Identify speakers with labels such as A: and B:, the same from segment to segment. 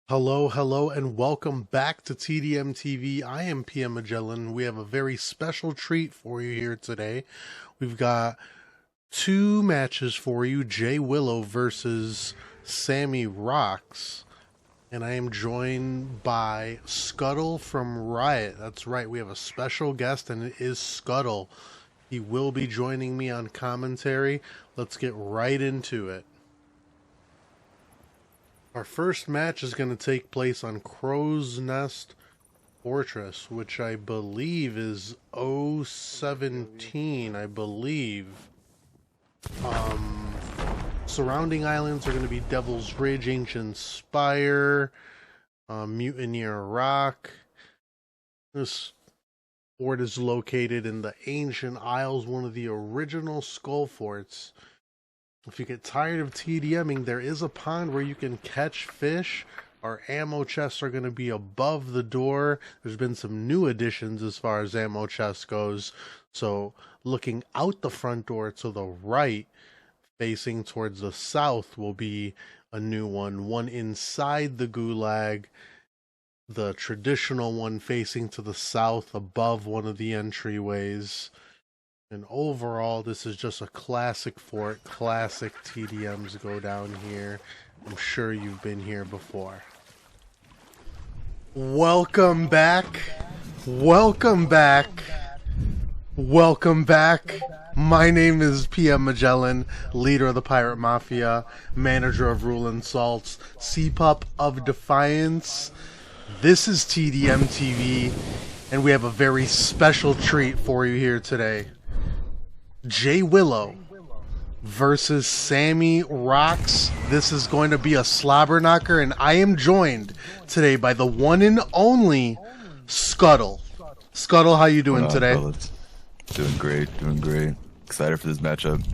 A: Hello, hello, and welcome back to TDM TV. I am PM Magellan. We have a very special treat for you here today. We've got two matches for you, Willow versus SammyRocks. And I am joined by Scutl from Riot. That's right, we have a special guest, and it is Scutl. He will be joining me on commentary. Let's get right into it. Our first match is going to take place on Crow's Nest Fortress, which I believe is 017, I believe. Surrounding islands are going to be Devil's Ridge, Ancient Spire, Mutineer Rock. This fort is located in the Ancient Isles, one of the original Skull forts. If you get tired of TDMing, there is a pond where you can catch fish. Our ammo chests are going to be above the door. There's been some new additions as far as ammo chests goes. So looking out the front door to the right, facing towards the south, will be a new one. One inside the gulag. The traditional one facing to the south above one of the entryways. And overall, this is just a classic fort. Classic TDMs go down here. I'm sure you've been here before. Welcome back. Welcome back. Welcome back. My name is PM Magellan, leader of the Pirate Mafia, manager of Rule and Salts, C-Pup of Defiance. This is TDM TV, and we have a very special treat for you here today. Willow versus SammyRocks. This is going to be a slobber knocker, and I am joined today by the one and only Scutl. Scutl, how you doing today?
B: Fellas. Doing great. Excited for this matchup.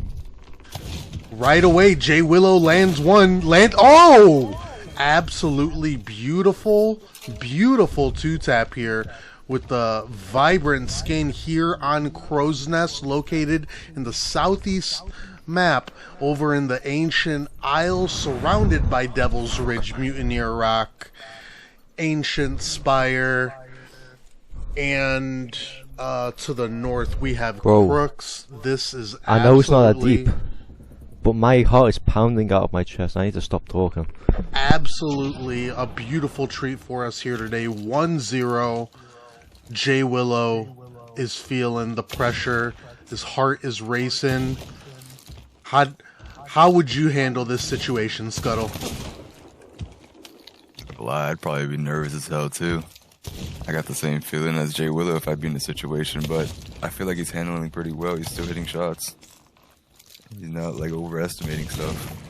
A: Right away, Willow lands one. Oh! Absolutely beautiful two-tap here. With the vibrant skin here on Crow's Nest, located in the southeast map over in the Ancient Isles, surrounded by Devil's Ridge, Mutineer Rock, Ancient Spire, and to the north we have Crooks. This is
C: I know it's not that deep, but my heart is pounding out of my chest. I need to stop talking.
A: Absolutely a beautiful treat for us here today. 1-0. Willow is feeling the pressure. His heart is racing. How would you handle this situation, Scutl?
B: Well, I'd probably be nervous as hell too. I got the same feeling as Willow if I'd be in the situation, but I feel like he's handling pretty well. He's still hitting shots. He's not like overestimating stuff.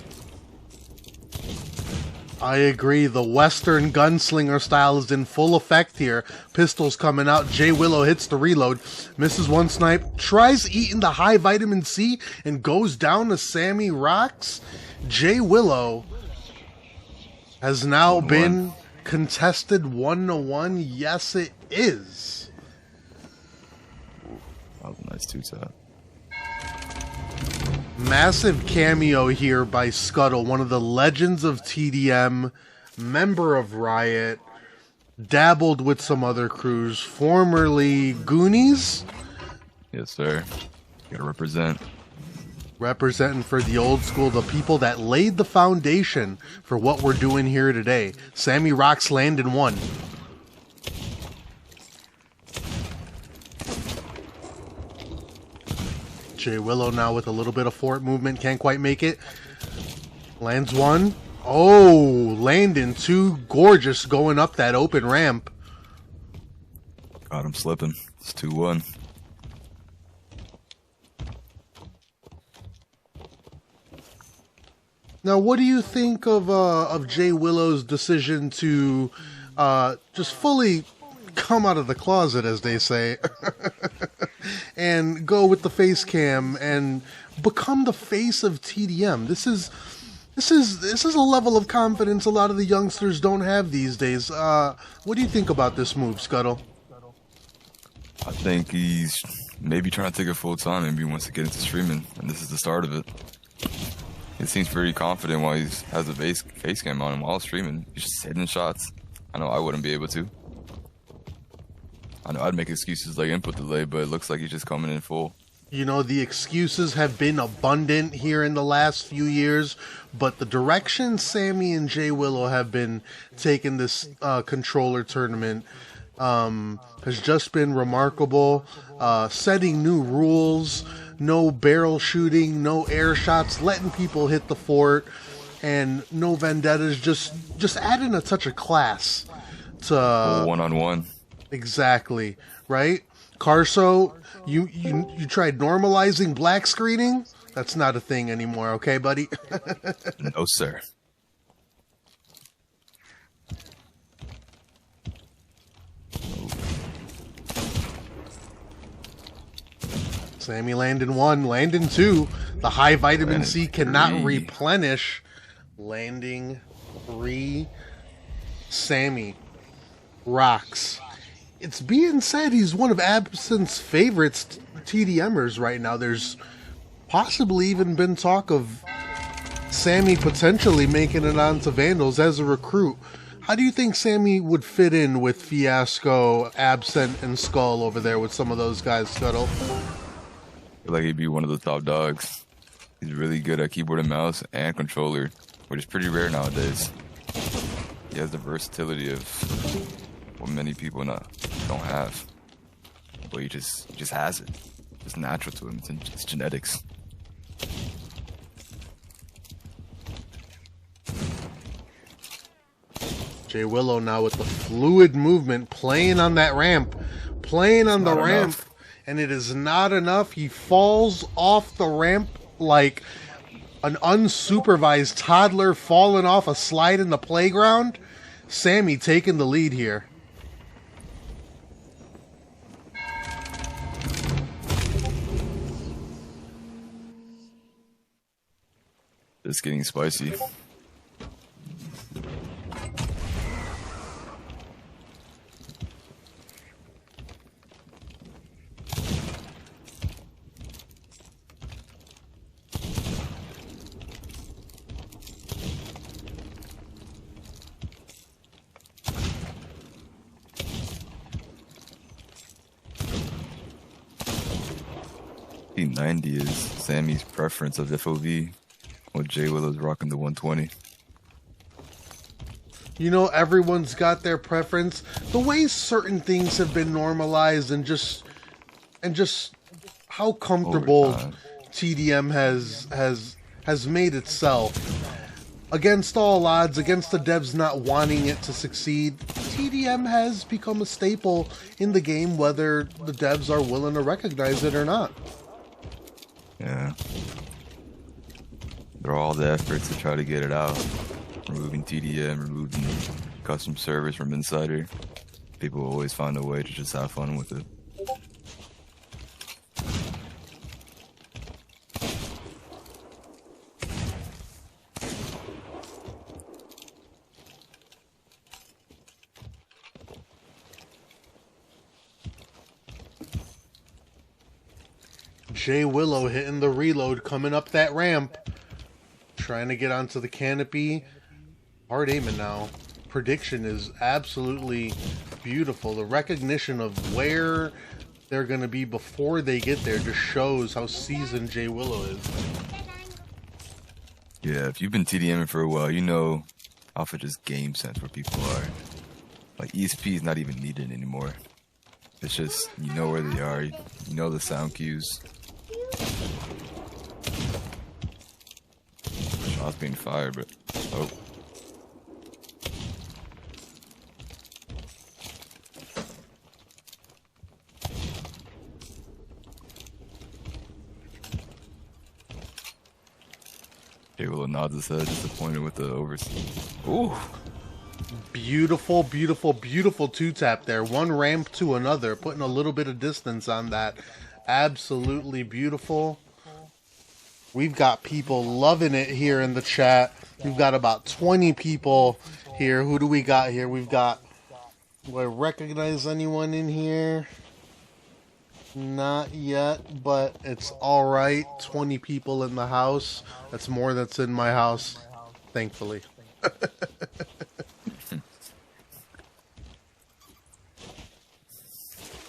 A: I agree. The Western gunslinger style is in full effect here. Pistols coming out. Willow hits the reload. Misses one snipe. Tries eating the high vitamin C and goes down to SammyRocks. Willow has now been contested 1-1. Yes, it is.
B: That was a nice two-tap.
A: Massive cameo here by Scutl, one of the legends of TDM, member of Riot, dabbled with some other crews, formerly Goonies.
B: Yes, sir. Gotta represent.
A: Representing for the old school, the people that laid the foundation for what we're doing here today. SammyRocks landed one. Willow now with a little bit of fort movement, can't quite make it. Lands one. Oh, landing two. Gorgeous going up that open ramp.
B: Got him slipping. It's 2-1.
A: Now, what do you think of Willow's decision to just fully come out of the closet, as they say, and go with the face cam and become the face of TDM? This is a level of confidence a lot of the youngsters don't have these days. What do you think about this move, Scutl?
B: I think he's maybe trying to take it full time. Maybe he wants to get into streaming, and this is the start of it. He seems pretty confident while he has a face cam on him while streaming. He's just hitting shots. I know I wouldn't be able to. I know I'd make excuses like input delay, but it looks like he's just coming in full.
A: You know, the excuses have been abundant here in the last few years, but the direction Sammy and Jay Willow have been taking this controller tournament has just been remarkable. Setting new rules, no barrel shooting, no air shots, letting people hit the fort, and no vendettas, just adding a touch of class to
B: one-on-one.
A: Exactly, right? Carso, you tried normalizing black screening? That's not a thing anymore, okay, buddy?
B: No, sir.
A: Sammy landing 1, landing 2. The high vitamin C cannot replenish. Landing 3. Sammy rocks. It's being said he's one of Absinthe's favorites TDMers right now. There's possibly even been talk of Sammy potentially making it onto Vandals as a recruit. How do you think Sammy would fit in with Fiasco, Absinthe, and Skull over there with some of those guys, Scutl?
B: I feel like he'd be one of the top dogs. He's really good at keyboard and mouse and controller, which is pretty rare nowadays. He has the versatility of what many people don't have. But he just has it. It's natural to him. It's genetics.
A: Jay Willow now with the fluid movement, playing on that ramp, playing on the ramp, and it is not enough. He falls off the ramp like an unsupervised toddler falling off a slide in the playground. Sammy taking the lead here.
B: It's getting spicy. P90 is Sammy's preference of FOV, while Jay Willow's rocking the 120.
A: You know, everyone's got their preference. The way certain things have been normalized and just how comfortable TDM has made itself. Against all odds, against the devs not wanting it to succeed, TDM has become a staple in the game, whether the devs are willing to recognize it or not.
B: Yeah. They're all the efforts to try to get it out. Removing TDM, removing custom servers from Insider. People always find a way to just have fun with it.
A: Jay Willow hitting the reload, coming up that ramp. Trying to get onto the canopy. Hard aiming now. Prediction is absolutely beautiful. The recognition of where they're going to be before they get there just shows how seasoned Jay Willow is.
B: Yeah, if you've been TDMing for a while, you know off of just game sense where people are. Like, ESP is not even needed anymore. It's just, you know where they are, you know the sound cues. Shots being fired, but oh. Jay Willow nods his head, disappointed with the overseas. Ooh.
A: Beautiful, beautiful, beautiful two-tap there. One ramp to another, putting a little bit of distance on that. Absolutely beautiful. We've got people loving it here in the chat. We've got about 20 people here. Who do we got here? We've got... Do I recognize anyone in here? Not yet, but it's alright. 20 people in the house. That's more that's in my house, thankfully.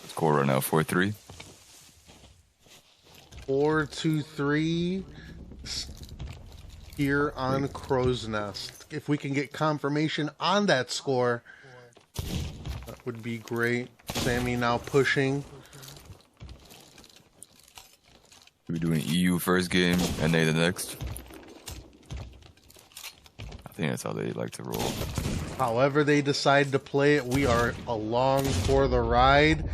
B: Score right now, 4-3.
A: 4-2-3 here on Crow's Nest. If we can get confirmation on that score, that would be great. Sammy now pushing.
B: We're doing EU first game, NA the next. I think that's how they like to roll.
A: However they decide to play it, we are along for the ride.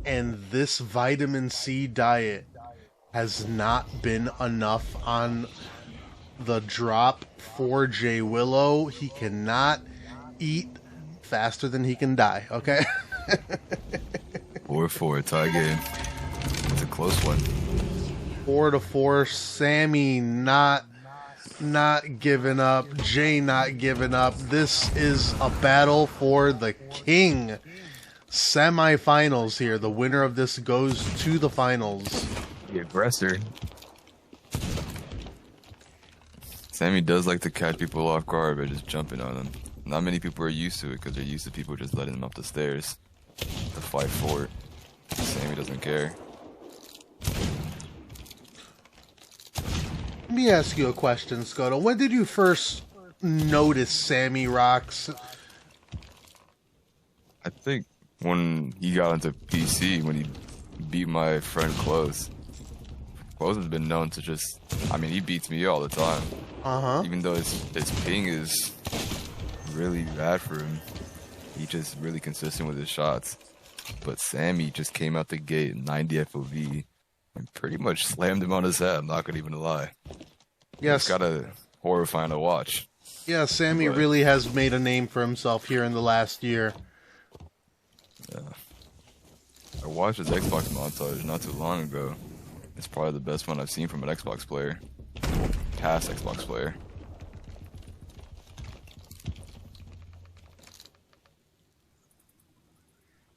A: And this vitamin C diet has not been enough on the drop for J Willow. He cannot eat faster than he can die, okay?
B: 4-4, tie game. It's a close one.
A: 4-4, Sammy not giving up, Jay not giving up. This is a battle for the king. Semi-finals here. The winner of this goes to the finals.
B: The aggressor. Sammy does like to catch people off guard by just jumping on them. Not many people are used to it because they're used to people just letting them up the stairs to fight for it. Sammy doesn't care.
A: Let me ask you a question, Scutl. When did you first notice SammyRocks?
B: I think when he got into PC, when he beat my friend Close. Close has been known to just, I mean, he beats me all the time. Even though his ping is really bad for him. He's just really consistent with his shots. But Sammy just came out the gate 90 FOV and pretty much slammed him on his head. I'm not gonna even lie.
A: Yes.
B: It's gotta horrifying to watch.
A: Yeah, Sammy really has made a name for himself here in the last year.
B: Yeah. I watched his Xbox montage not too long ago. It's probably the best one I've seen from an Xbox player. Past Xbox player.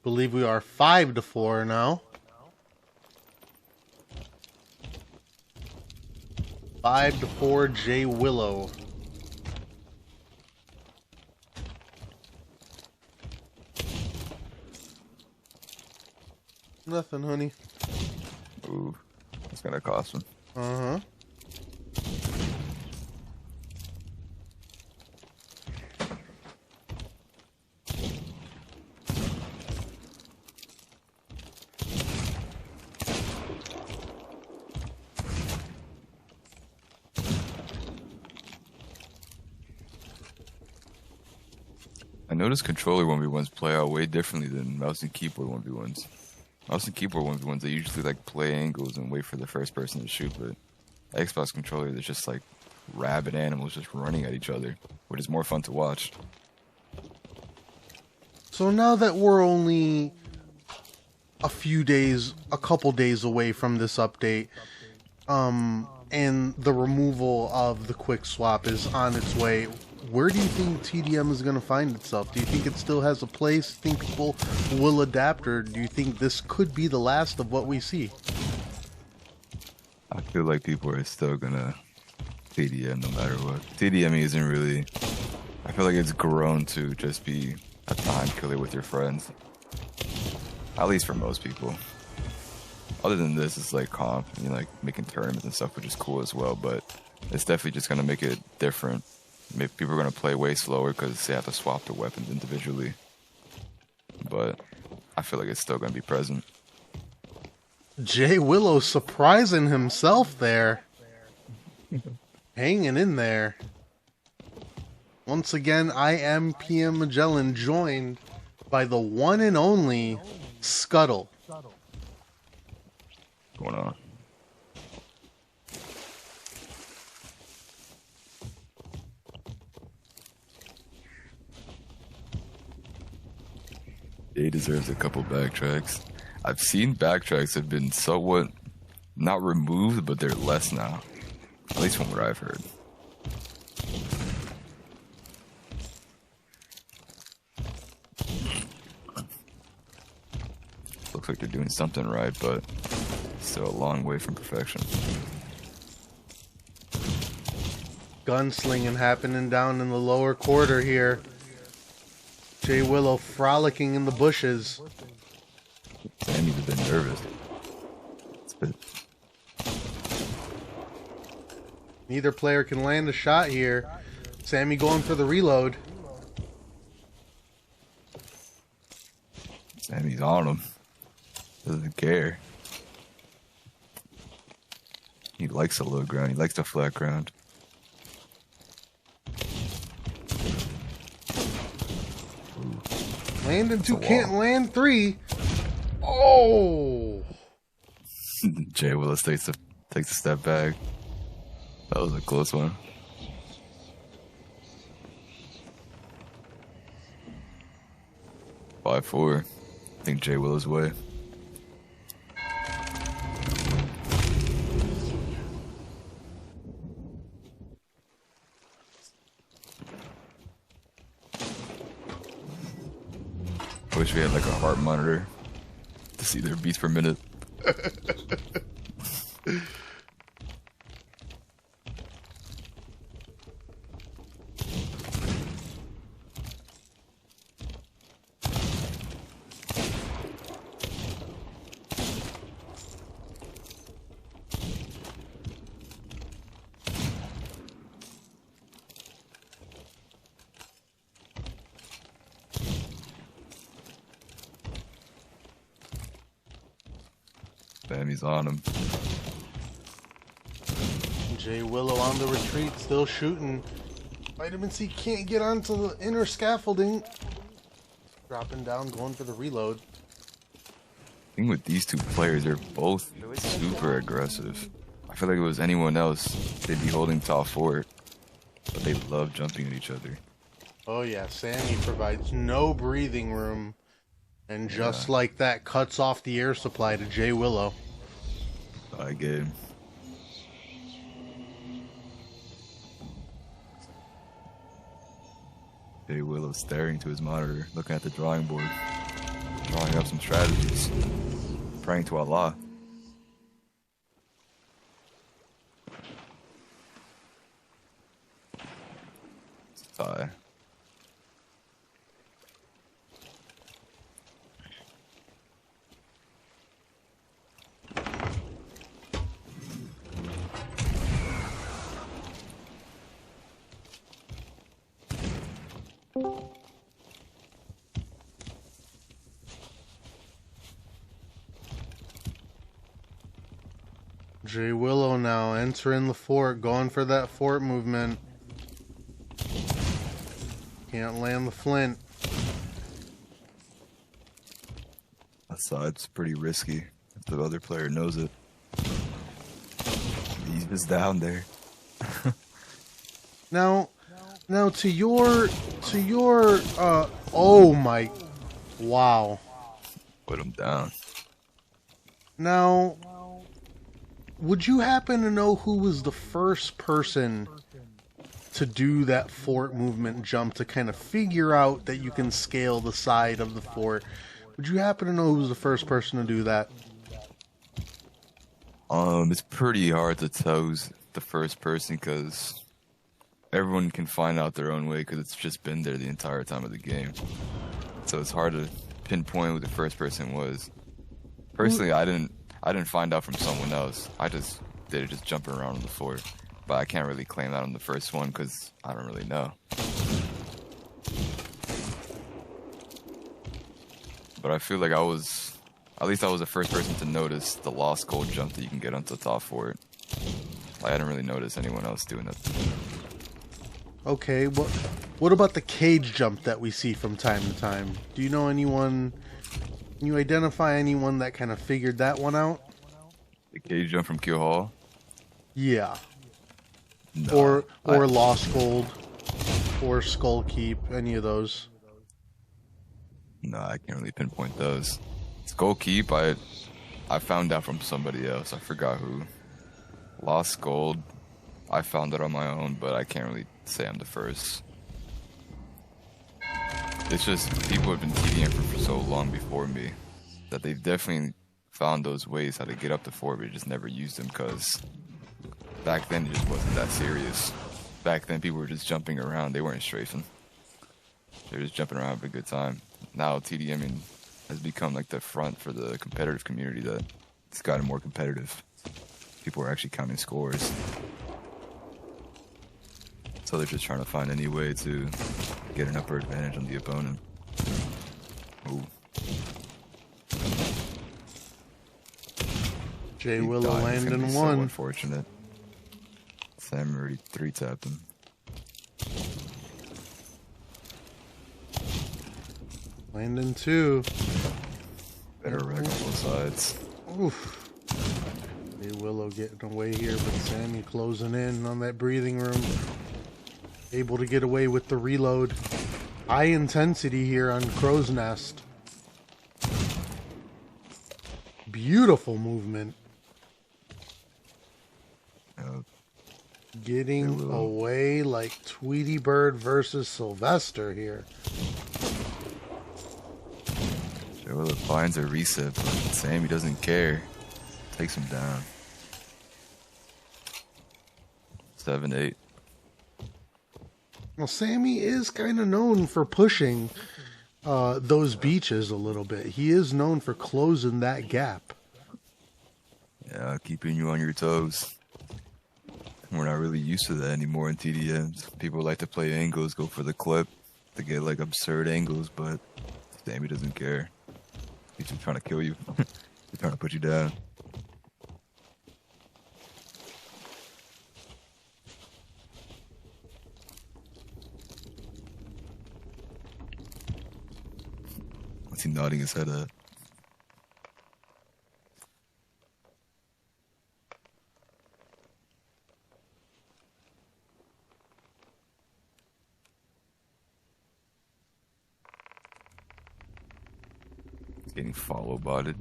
A: Believe we are 5-4 now. 5-4, J Willow. Nothing, honey.
B: Ooh, it's gonna cost him. I noticed controller 1v1s play out way differently than mouse and keyboard 1v1s. Mouse and keyboard 1v1s, they usually like play angles and wait for the first person to shoot, but Xbox controller, there's just like rabid animals just running at each other, which is more fun to watch.
A: So now that we're only a couple days away from this update, and the removal of the quick swap is on its way, where do you think TDM is going to find itself? Do you think it still has a place? Do you think people will adapt, or do you think this could be the last of what we see?
B: I feel like people are still gonna TDM no matter what. TDM isn't really, I feel like it's grown to just be a time killer with your friends. At least for most people. Other than this, it's like comp, and you like making tournaments and stuff, which is cool as well, but it's definitely just gonna make it different. Maybe people are gonna play way slower because they have to swap their weapons individually. But I feel like it's still gonna be present.
A: J Willow surprising himself there. Hanging in there. Once again, I am PM Magellan, joined by the one and only Scutl.
B: What's going on? He deserves a couple backtracks. I've seen backtracks have been somewhat not removed, but they're less now. At least from what I've heard. looks like they're doing something right, but still a long way from perfection.
A: Gunslinging happening down in the lower quarter here. Jay Willow frolicking in the bushes.
B: Sammy's a bit nervous.
A: Neither player can land a shot here. Sammy going for the reload.
B: Sammy's on him. Doesn't care. He likes the low ground. He likes the flat ground.
A: Landing two, can't land three. Oh!
B: Jay Willis takes a step back. That was a close one. By 4. I think Jay Willis' way. I wish we had like a heart monitor to see their beats per minute. Bam, he's on him.
A: Jay Willow on the retreat, still shooting. Vitamin C can't get onto the inner scaffolding. Dropping down, going for the reload.
B: I think with these two players, they're both super aggressive. I feel like if it was anyone else, they'd be holding top 4, but they love jumping at each other.
A: Oh yeah, Sammy provides no breathing room. And just like that, cuts off the air supply to Jay Willow.
B: I get him. Jay Willow staring to his monitor, looking at the drawing board, drawing up some strategies, praying to Allah. Tie.
A: Jay Willow now entering the fort, going for that fort movement. Can't land the flint.
B: That side's pretty risky if the other player knows it. He's just down there.
A: Now to your oh my, wow.
B: Put him down.
A: Now, would you happen to know who was the first person to do that fort movement jump to kind of figure out that you can scale the side of the fort? Would you happen to know who was the first person to do that?
B: It's pretty hard to tell who's the first person because everyone can find out their own way because it's just been there the entire time of the game. So it's hard to pinpoint who the first person was. Personally, I didn't find out from someone else. I just did it just jumping around on the fort. But I can't really claim that I'm the first one because I don't really know. But I feel like at least I was the first person to notice the lost gold jump that you can get onto the top fort. Like, I didn't really notice anyone else doing that.
A: Okay, what about the cage jump that we see from time to time? Do you know anyone, can you identify anyone that kind of figured that one out?
B: The cage jump from Kill Hall?
A: Yeah.
B: No,
A: or Lost Gold, or Skull Keep, any of those.
B: No, I can't really pinpoint those. Skull Keep, I found out from somebody else. I forgot who. Lost Gold, I found it on my own, but I can't really say I'm the first. It's just people have been TDM for so long before me that they've definitely found those ways how to get up the fort, but just never used them because back then it just wasn't that serious. Back then people were just jumping around. They weren't strafing. They were just jumping around having a good time. Now TDMing has become like the front for the competitive community that it's gotten more competitive. People are actually counting scores. So they're just trying to find any way to get an upper advantage on the opponent. Ooh.
A: Jay Willow landing one.
B: So unfortunate. Sam already 3-tapped him.
A: Landing two.
B: Better wreck on both sides.
A: Oof. Jay Willow getting away here, but Sammy closing in on that breathing room. Able to get away with the reload. High intensity here on Crow's Nest. Beautiful movement. Getting away like Tweety Bird versus Sylvester here.
B: Willow finds a reset, but Sammy doesn't care. Takes him down. 7-8.
A: Well, Sammy is kind of known for pushing those beaches a little bit. He is known for closing that gap.
B: Yeah, keeping you on your toes. We're not really used to that anymore in TDMs. People like to play angles, go for the clip to get like absurd angles, but Sammy doesn't care. He's just trying to kill you. He's trying to put you down. What's he nodding his head at? Getting follow-botted.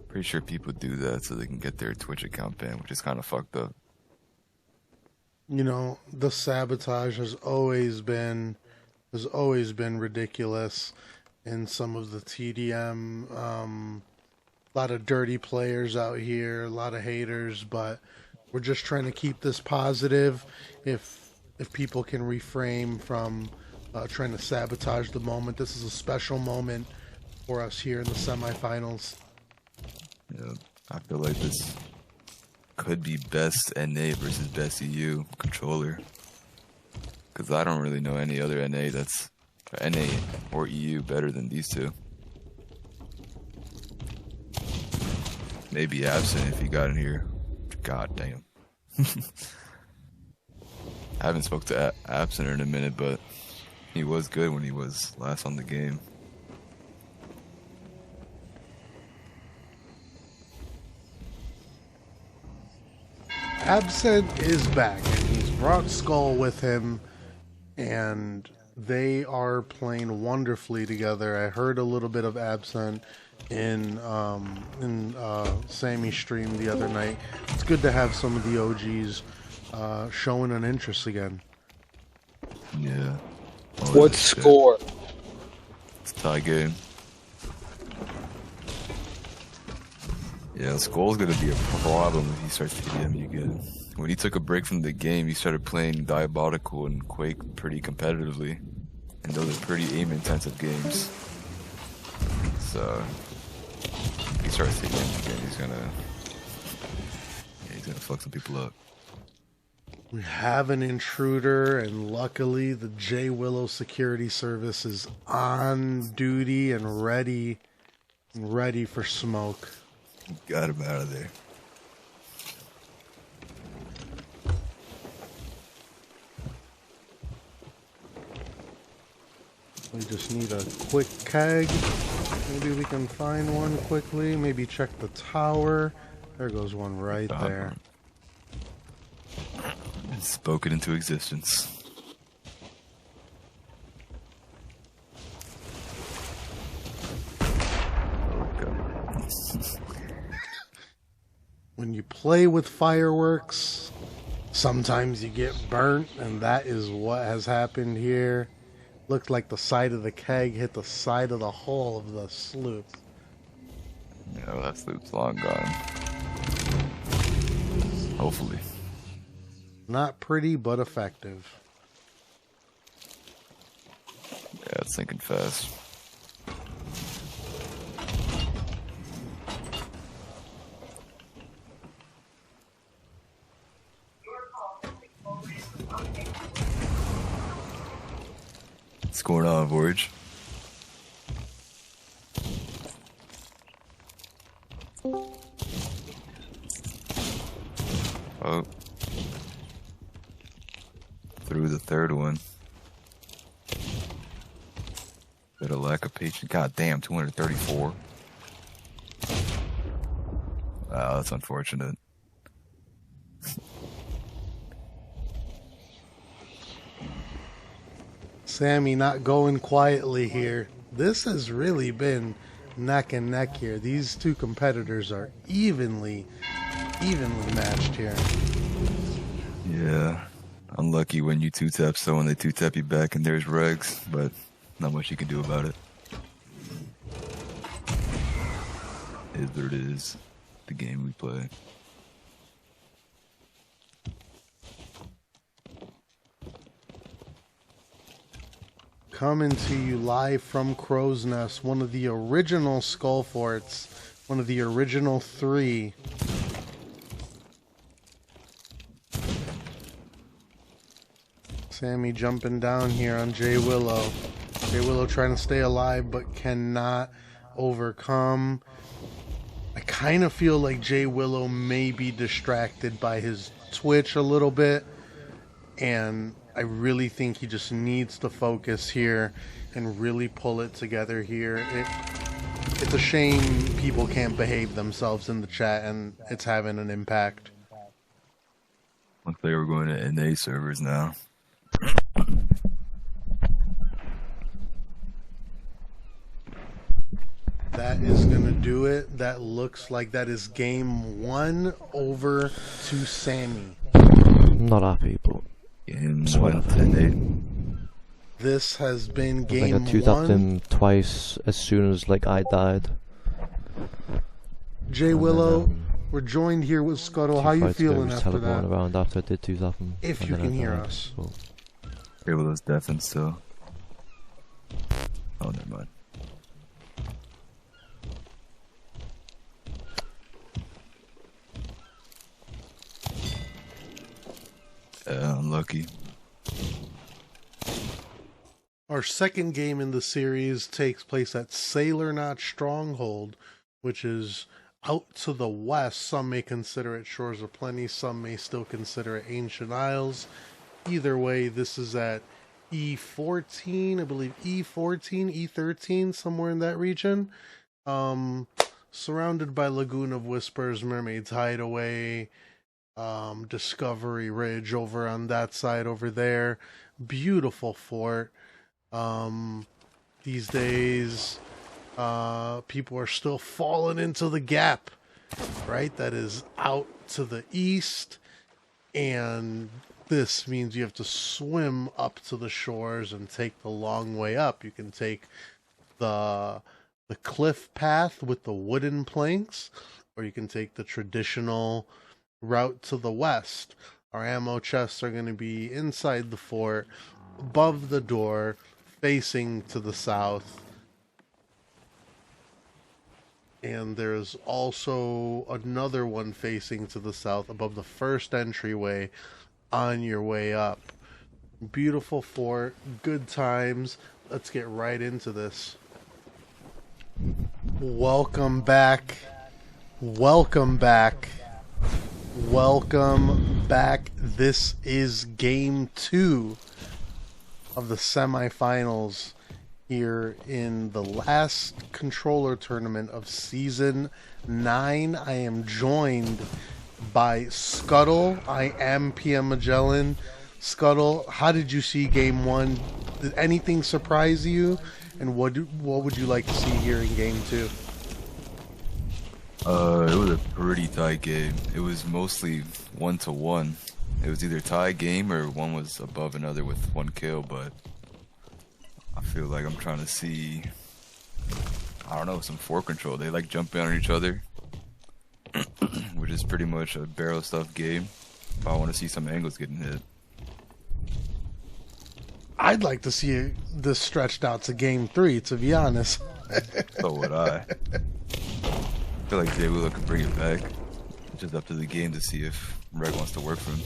B: Pretty sure people do that so they can get their Twitch account banned, which is kind of fucked up.
A: You know, the sabotage has always been ridiculous in some of the TDM. A lot of dirty players out here, a lot of haters, but we're just trying to keep this positive. If people can refrain from trying to sabotage the moment, this is a special moment for us here in the semifinals.
B: Yeah, I feel like this could be best NA versus best EU controller. Because I don't really know any other NA that's NA or EU better than these two. Maybe Absent if he got in here. God damn. I haven't spoke to Absent in a minute, but he was good when he was last on the game.
A: Absent is back, and he's brought Skull with him, and they are playing wonderfully together. I heard a little bit of Absent in Sammy's stream the other night. It's good to have some of the OGs showing an interest again.
B: Yeah.
D: What score?
B: It's a tie game. Yeah, Skull's gonna be a problem if he starts TDM you good. When he took a break from the game, he started playing Diabolical and Quake pretty competitively. And those are pretty aim-intensive games. So, if he starts TDM again, he's gonna fuck some people up.
A: We have an intruder, and luckily the J Willow security service is on duty and ready for smoke.
B: Got him out of there.
A: We just need a quick keg. Maybe we can find one quickly. Maybe check the tower. There goes one right there.
B: Spoken into existence.
A: When you play with fireworks, sometimes you get burnt, and that is what has happened here. Looked like the side of the keg hit the side of the hull of the sloop.
B: Yeah, well, that sloop's long gone. Hopefully.
A: Not pretty, but effective.
B: Yeah, it's sinking fast. What's going on, Voyage? Oh. Through the third one. Bit of lack of patience. God damn, 234. Wow, that's unfortunate.
A: Sammy not going quietly here. This has really been neck and neck here. These two competitors are evenly matched here.
B: Yeah. Unlucky when you two-tap someone, they two-tap you back, and there's regs, but not much you can do about it. Is what it is. The game we play.
A: Coming to you live from Crow's Nest, one of the original Skull Forts, one of the original 3. Sammy jumping down here on J Willow. J Willow trying to stay alive but cannot overcome. I kind of feel like J Willow may be distracted by his Twitch a little bit, and I really think he just needs to focus here and really pull it together here. It's a shame people can't behave themselves in the chat, and it's having an impact.
B: Looks like we're going to NA servers now.
A: That is going to do it. That looks like that is game 1 over to Sammy.
C: I'm not happy, but
B: Game
C: Sweat.
B: 1
A: This has been
C: I think I
A: game
C: two-tapped
A: 1.
C: him twice as soon as like I died.
A: J Willow, we're joined here with Scutl. How you feeling after
C: teleporting
A: that?
C: around after I did two-tap him.
A: If
C: and
A: you
C: then
A: can
C: I
A: hear
C: died,
A: us.
C: so.
B: Okay, well, those deafened still. Oh, never mind. Yeah, unlucky.
A: Our second game in the series takes place at Sailor Knot Stronghold, which is out to the west. Some may consider it Shores of Plenty, some may still consider it Ancient Isles. Either way, this is at E14, I believe E14, E13, somewhere in that region. Surrounded by Lagoon of Whispers, Mermaid's Hideaway, Discovery Ridge over on that side over there. Beautiful fort. These days, people are still falling into the gap, right? That is out to the east, and this means you have to swim up to the shores and take the long way up. You can take the cliff path with the wooden planks, or you can take the traditional route to the west. Our ammo chests are going to be inside the fort, above the door, facing to the south. And there's also another one facing to the south above the first entryway on your way up. Beautiful fort, good times. Let's get right into this. Welcome back. Welcome back. Welcome back. This is game 2 of the semifinals here in the last controller tournament of season 9. I am joined by Scutl. I am PM Magellan. Scutl, how did you see game 1? Did anything surprise you? And what would you like to see here in game 2?
B: It was a pretty tight game. It was mostly 1-1. It was either tie game or one was above another with 1 kill, but I feel like I'm trying to see, I don't know, some fort control. They like jumping on each other, which is pretty much a barrel stuff game. But I want to see some angles getting hit.
A: I'd like to see this stretched out to game 3, to be honest.
B: So would I. I feel like Jay Willow could bring it back. It's just up to the game to see if Reg wants to work for him.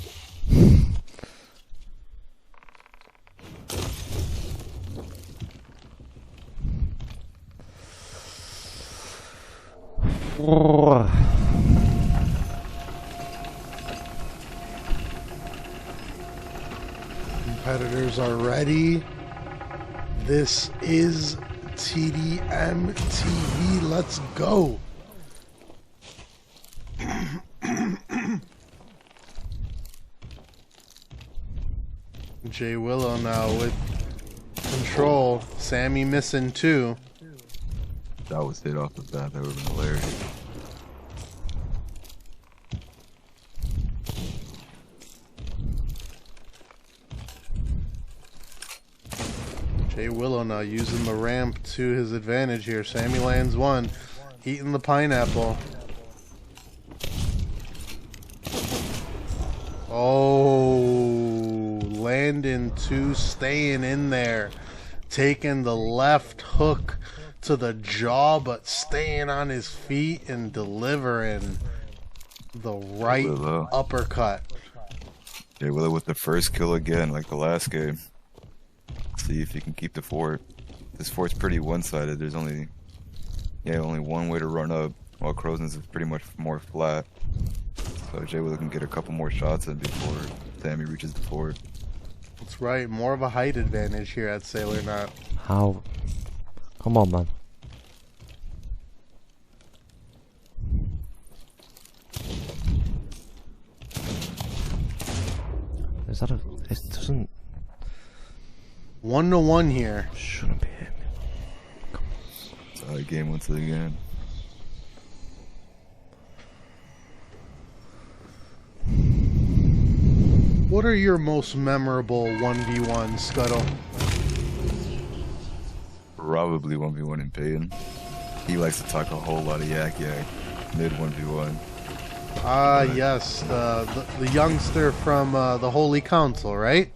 A: Competitors are ready. This is TDM TV. Let's go. Jay Willow now with control. Sammy missing too.
B: That was hit off the bat. That would have been hilarious.
A: Jay Willow now using the ramp to his advantage here. Sammy lands one. Eating the pineapple. Oh, landing two, staying in there. Taking the left hook to the jaw, but staying on his feet and delivering the right
B: Willow.
A: uppercut.
B: Jay Willow with the first kill again, like the last game. See if he can keep the fort. This fort's pretty one-sided. There's only one way to run up, while Crozen's is pretty much more flat. So Jay Willow can get a couple more shots in before Sammy reaches the fort.
A: That's right, more of a height advantage here at Sailor Knot.
C: How? Come on, man. Is that a... It doesn't...
A: 1-1 here.
C: Shouldn't be hit.
B: It's a high game once again.
A: What are your most memorable 1v1, Scutl?
B: Probably 1v1 in Payton. He likes to talk a whole lot of yak mid 1v1.
A: Ah, yes, the youngster from the Holy Council, right?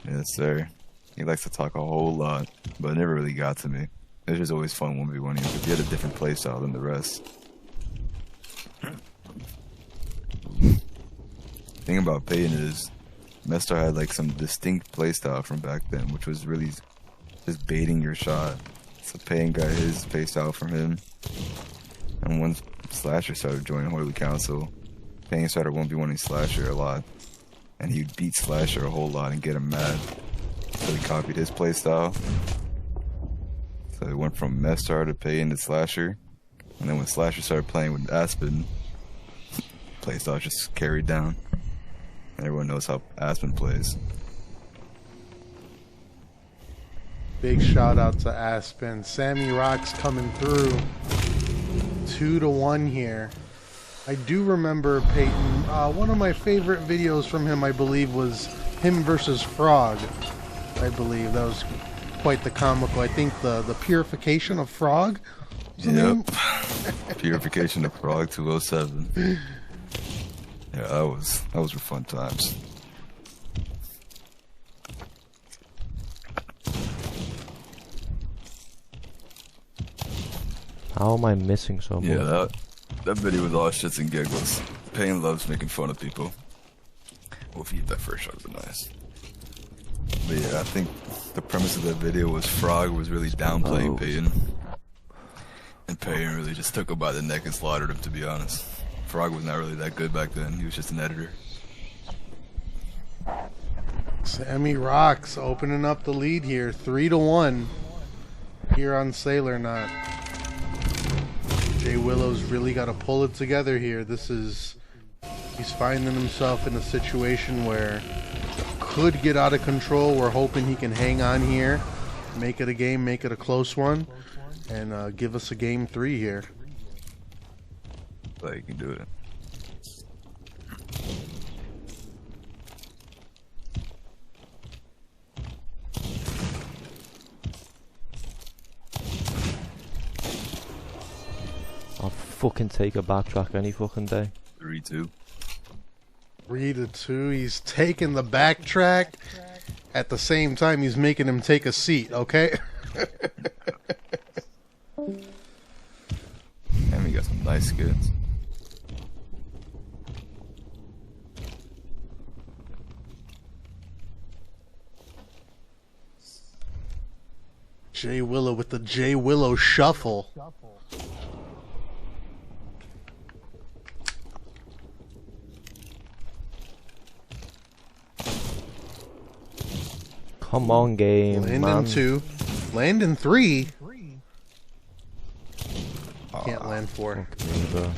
B: Yes, sir. He likes to talk a whole lot, but it never really got to me. It was just always fun 1v1 because he had a different playstyle than the rest. The thing about Payton is, Mestar had like some distinct playstyle from back then, which was really just baiting your shot. So Payton got his playstyle from him. And once Slasher started joining Holy Council, Payton started 1v1ing Slasher a lot. And he'd beat Slasher a whole lot and get him mad. So he copied his playstyle. So it went from Mestar to Payton to Slasher. And then when Slasher started playing with Aspen, playstyle just carried down. Everyone knows how Aspen plays.
A: Big shout out to Aspen. SammyRocks coming through. 2-1 here. I do remember Payton. One of my favorite videos from him, I believe, was him versus Frog. I believe that was quite the comical. I think the purification of Frog.
B: Yep. Purification of Frog 207. Yeah, those were fun times.
C: How am I missing so much?
B: Yeah, that video was all shits and giggles. Payne loves making fun of people. Well, if you hit that first shot, it was nice. But yeah, I think the premise of that video was Frog was really downplaying Payton. And Payton really just took him by the neck and slaughtered him, to be honest. Frog was not really that good back then. He was just an editor.
A: SammyRocks opening up the lead here. 3-1 here on Sailor Knot. Jay Willow's really got to pull it together here. He's finding himself in a situation where could get out of control. We're hoping he can hang on here, make it a game, make it a close one, and give us a game 3 here.
B: But you can do it.
C: fucking take a backtrack any fucking day.
B: 3-2.
A: 3-2. He's taking the backtrack. At the same time, he's making him take a seat. Okay.
B: And we got some nice skins.
A: J Willow with the J Willow shuffle.
C: Come on, game,
A: Land
C: man.
A: in 2. Land in 3. Can't land 4.
C: Fuck me, bro.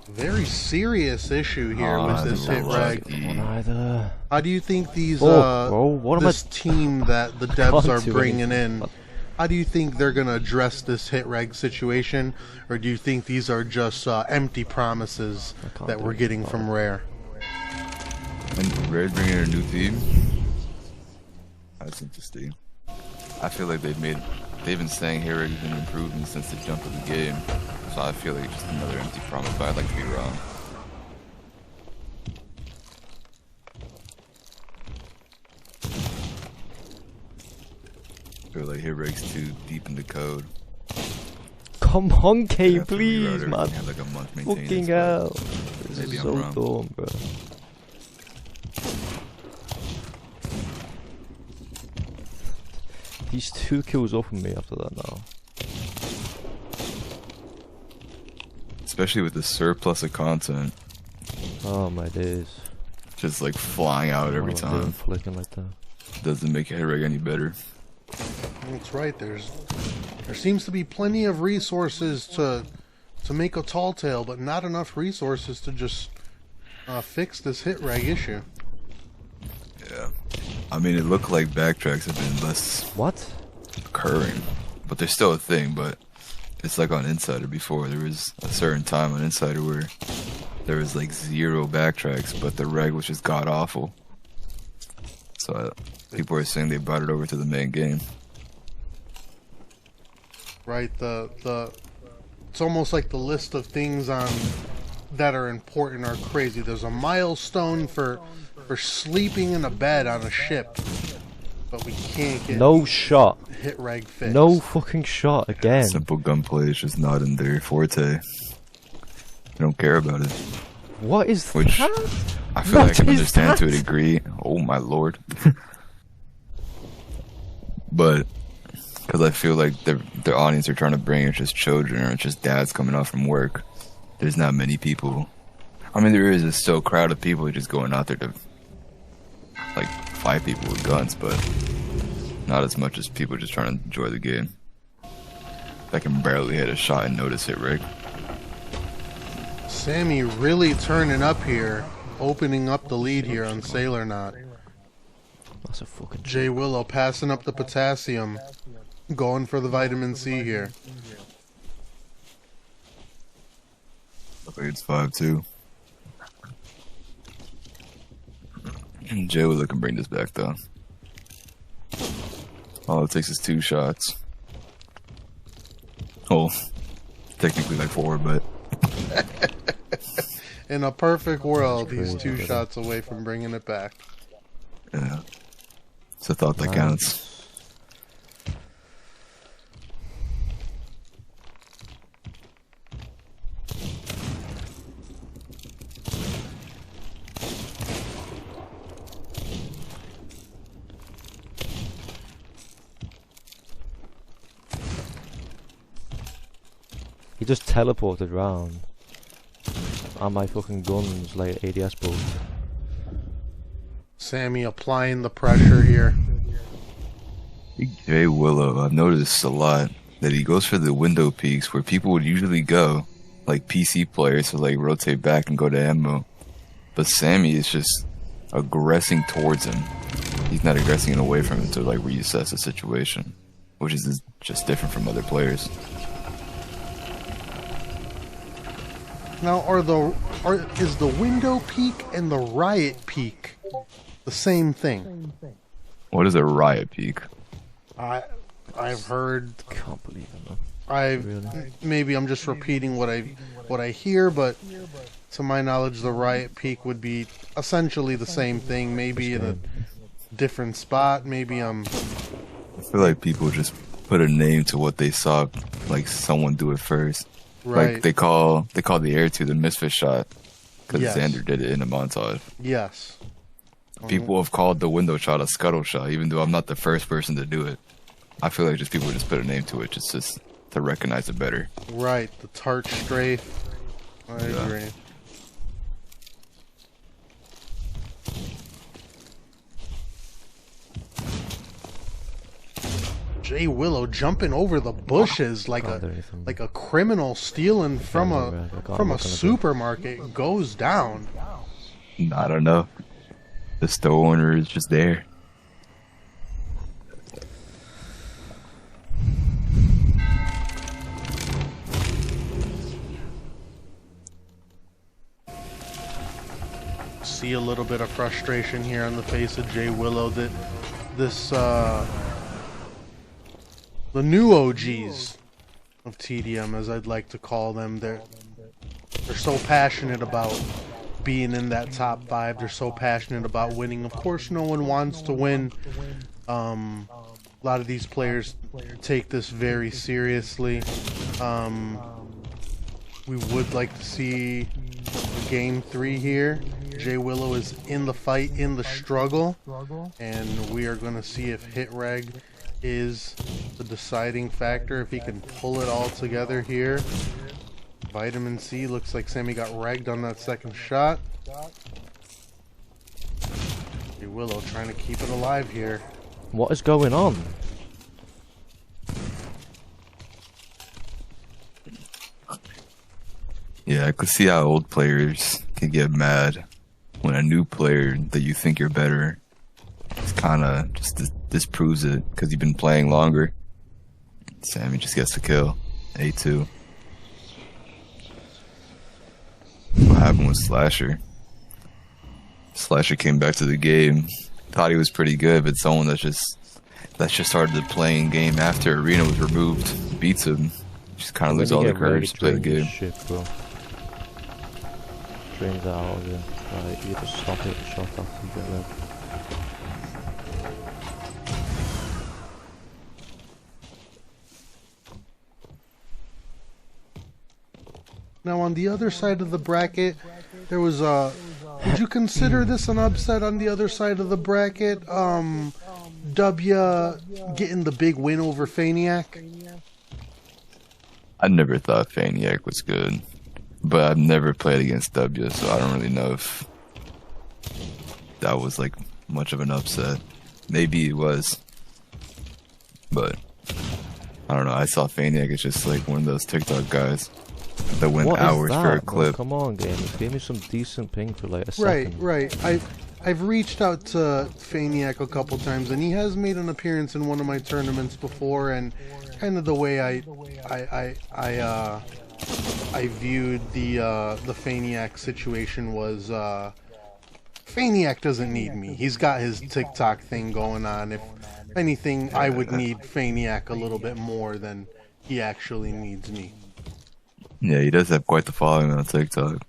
A: Very serious issue here with this hit reg.
C: Neither.
A: How do you think these
C: what am
A: this team that the devs
C: can't
A: are
C: do
A: bringing
C: anything.
A: in? How do you think they're gonna address this hit reg situation, or do you think these are just empty promises that we're getting from Rare?
B: And Rare bringing in a new team. That's interesting. I feel like they've been saying hit reg has been improving since the jump of the game. So I feel like it's just another empty promise, but I'd like to be wrong. I feel like hit reg's too deep in the code.
C: Come on,
B: They
C: K,
B: have to
C: please,
B: rewrite everything,
C: man.
B: have like a month maintenance,
C: Fucking
B: but
C: hell. This
B: maybe
C: is
B: I'm
C: so
B: wrong.
C: dumb, bro. He's 2 kills off of me after that now.
B: Especially with the surplus of content,
C: Oh my days.
B: just like flying out every
C: Oh,
B: time.
C: flicking like that.
B: Doesn't make hit reg any better.
A: That's right. There seems to be plenty of resources to make a tall tale, but not enough resources to just fix this hit reg issue.
B: Yeah. I mean, it looked like backtracks have been less
C: What?
B: occurring, but they're still a thing. But it's like on Insider before. There was a certain time on Insider where there was like 0 backtracks, but the reg was just god awful. So people are saying they brought it over to the main game.
A: Right. It's almost like the list of things on that are important are crazy. There's a milestone for sleeping in a bed on a ship, but we can't get
C: No shot.
A: hit reg fixed.
C: No fucking shot again.
B: Simple gunplay is just not in their forte. They don't care about it.
C: What is
B: Which
C: that?
B: I feel like I
C: What
B: can
C: is
B: understand to a
C: that?
B: degree. Oh my lord. But because I feel like their audience are trying to bring it's just children or it's just dads coming off from work. There's not many people. I mean, there is a still crowd of people just going out there to like fight people with guns, but not as much as people just trying to enjoy the game. I can barely hit a shot and notice hit rig.
A: Sammy really turning up here, opening up the lead here on Sailor Knot.
C: That's a fucking
A: J Willow passing up the potassium, going for the vitamin C here.
B: Looks like it's 5-2. And Jay Willow can bring this back though. All it takes is 2 shots. Oh, technically like 4, but
A: In a perfect world, he's
C: crazy,
A: 2
C: brother.
A: shots away from bringing it back.
B: yeah, it's a thought that counts.
C: He just teleported round. And my fucking gun's like ADS bolt.
A: Sammy applying the pressure here.
B: Jay Willow, I've noticed a lot that he goes for the window peaks where people would usually go, like PC players, to like rotate back and go to ammo. But Sammy is just aggressing towards him. He's not aggressing away from him to like reassess the situation, which is just different from other players.
A: Now, is the window peak and the riot peak the same thing?
B: What is a riot peak?
A: I've heard.
C: Can't believe it, man. Really?
A: Maybe I'm just repeating what I hear, but to my knowledge, the Riot Peak would be essentially the same thing. Maybe in a different spot. Maybe
B: I feel like people just put a name to what they saw, like someone do it first.
A: right.
B: Like they call the air to the misfit shot because
A: Yes.
B: Xander did it in a montage.
A: Yes.
B: People have called the window shot a scuttle shot, even though I'm not the first person to do it. I feel like just people just put a name to it, just to recognize it better.
A: Right. The Tart Strafe. I agree. Jay Willow jumping over the bushes like
C: Can't do anything.
A: a criminal stealing from
C: Yeah,
A: a
C: right, I can't-
A: from
C: I'm
A: a
C: not gonna do it.
A: supermarket goes down.
B: I don't know. The store owner is just there.
A: See a little bit of frustration here on the face of Jay Willow that this the new OGs of TDM, as I'd like to call them, they're so passionate about being in that top 5. They're so passionate about winning. Of course, no one wants to win. A lot of these players take this very seriously. We would like to see game 3 here. Jay Willow is in the fight, in the struggle, and we are going to see if hit reg is the deciding factor, if he can pull it all together here. Vitamin C, looks like Sammy got regged on that second shot. Jay Willow trying to keep it alive here.
C: What is going on?
B: Yeah, I could see how old players can get mad when a new player that you think you're better kind of just disproves it because you've been playing longer. Sammy just gets the kill. A2. What happened with Slasher? Slasher came back to the game, thought he was pretty good, but someone that just started the playing game after Arena was removed beats him. Just kind of lose all the courage to play the game.
C: Shit, bro. Drains that out of you. Like, you just stop it, shot after you get red.
A: Now on the other side of the bracket, there was a. Would you consider this an upset on the other side of the bracket? W getting the big win over Faniac.
B: I never thought Faniac was good, but I've never played against W, so I don't really know if that was like much of an upset. Maybe it was, but I don't know. I saw Faniac as just like one of those TikTok guys that went
C: What
B: hours
C: is that,
B: for a
C: man?
B: clip.
C: Come on, game. Give me some decent ping for like a second.
A: Right. I've reached out to Faniac a couple times, and he has made an appearance in one of my tournaments before. And kind of the way I viewed the Faniac situation was Faniac doesn't need me. He's got his TikTok thing going on. If anything, I would need Faniac a little bit more than he actually needs me.
B: Yeah, he does have quite the following on TikTok,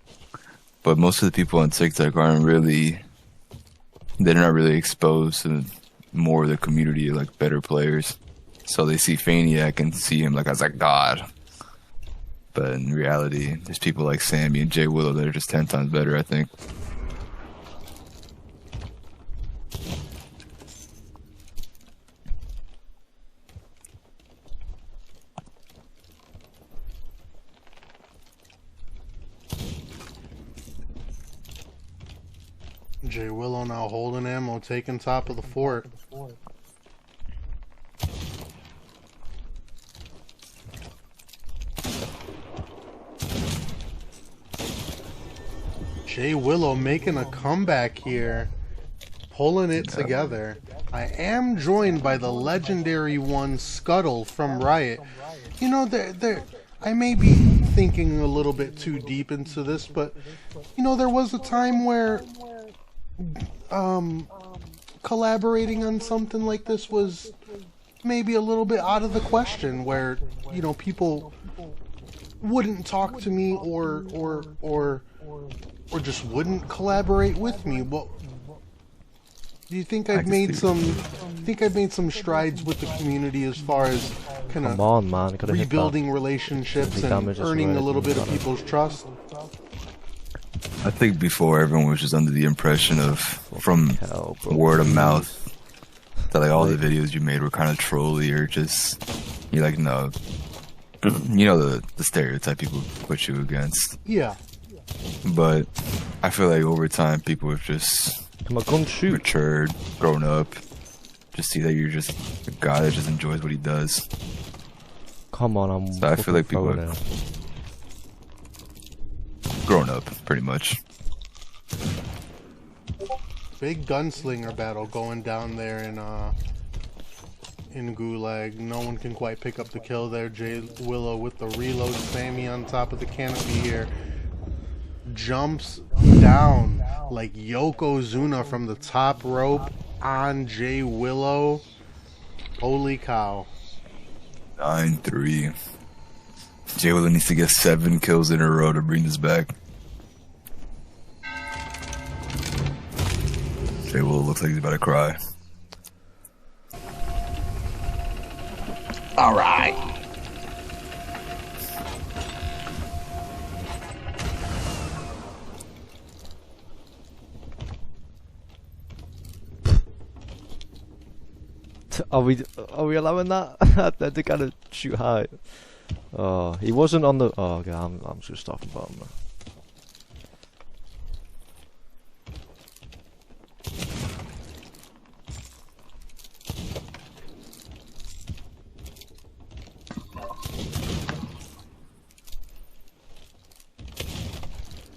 B: but most of the people on TikTok they're not really exposed to more of the community, like better players. So they see Faniac and see him like as a god. But in reality, there's people like Sammy and Jay Willow that are just 10 times better, I think.
A: Jay Willow now holding ammo, taking top of the fort. Jay Willow making a comeback here, pulling it together. I am joined by the legendary one Scutl from Riot. You know, I may be thinking a little bit too deep into this, but you know, there was a time where collaborating on something like this was maybe a little bit out of the question, where, you know, people wouldn't talk to me or just wouldn't collaborate with me. What do you think I've made some strides with the community as far as kind
C: Come on, man. You gotta hit that.
A: rebuilding relationships and
C: damage is
A: earning a
C: right,
A: little
C: you
A: bit of
C: gotta-
A: people's trust?
B: I think before everyone was just under the impression of, from
C: hell, bro.
B: word of mouth, that like all the videos you made were kind of trolly or just, you're like, no. You know the stereotype people put you against.
A: Yeah.
B: But I feel like over time people have just
C: Come on, gun shoot.
B: matured, grown up, just see that you're just a guy that just enjoys what he does.
C: Come on, I'm.
B: So I feel like people
C: throwing
B: have
C: it.
B: grown up, pretty much.
A: Big gunslinger battle going down there in Gulag. No one can quite pick up the kill there. Willow with the reload. Sammy on top of the canopy here. Jumps down like Yokozuna from the top rope on Willow. Holy cow.
B: 9-3. Willow needs to get 7 kills in a row to bring this back. Willow looks like he's about to cry.
D: All right.
C: Are we allowing that? They gotta shoot high. Oh, he wasn't on the. Oh, okay, I'm just gonna stop him bottom.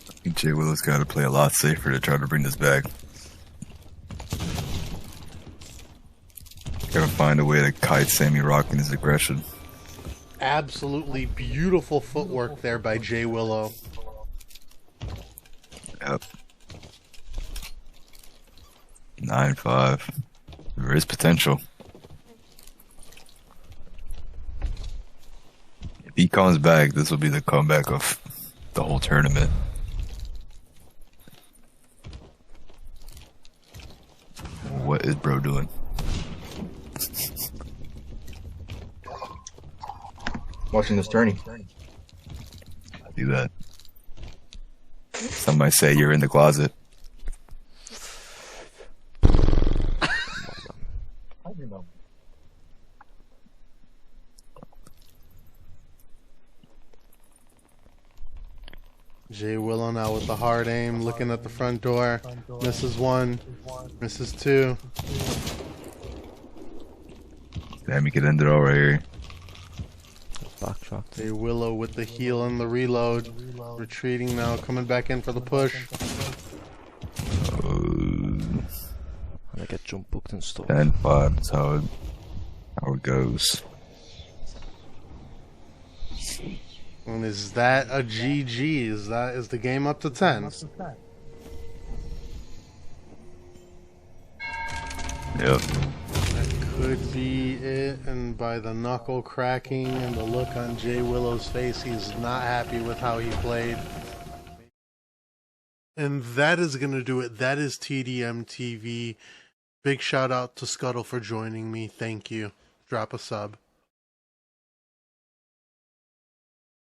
B: I think Willow's got to play a lot safer to try to bring this back. Gotta find a way to kite SammyRocks in his aggression.
A: Absolutely beautiful footwork there by Willow.
B: Yep. 9-5. There is potential. If he comes back, this will be the comeback of the whole tournament. What is bro doing?
D: Watching this tourney.
B: Do that. Some might say you're in the closet.
A: Willow now with the hard aim, looking at the front door. Misses 1, misses 2.
B: Damn, you could end it all right here.
C: Backtrack.
A: Willow with the heal and the reload. Retreating now, coming back in for the push.
C: And I get jump booked and stuff.
B: 10-5, that's how it goes.
A: And is that a GG? Is the game up to 10?
B: Yep.
A: Could be it, and by the knuckle cracking and the look on Willow's face, he's not happy with how he played. And that is going to do it. That is TDM TV. Big shout out to Scutl for joining me. Thank you. Drop a sub.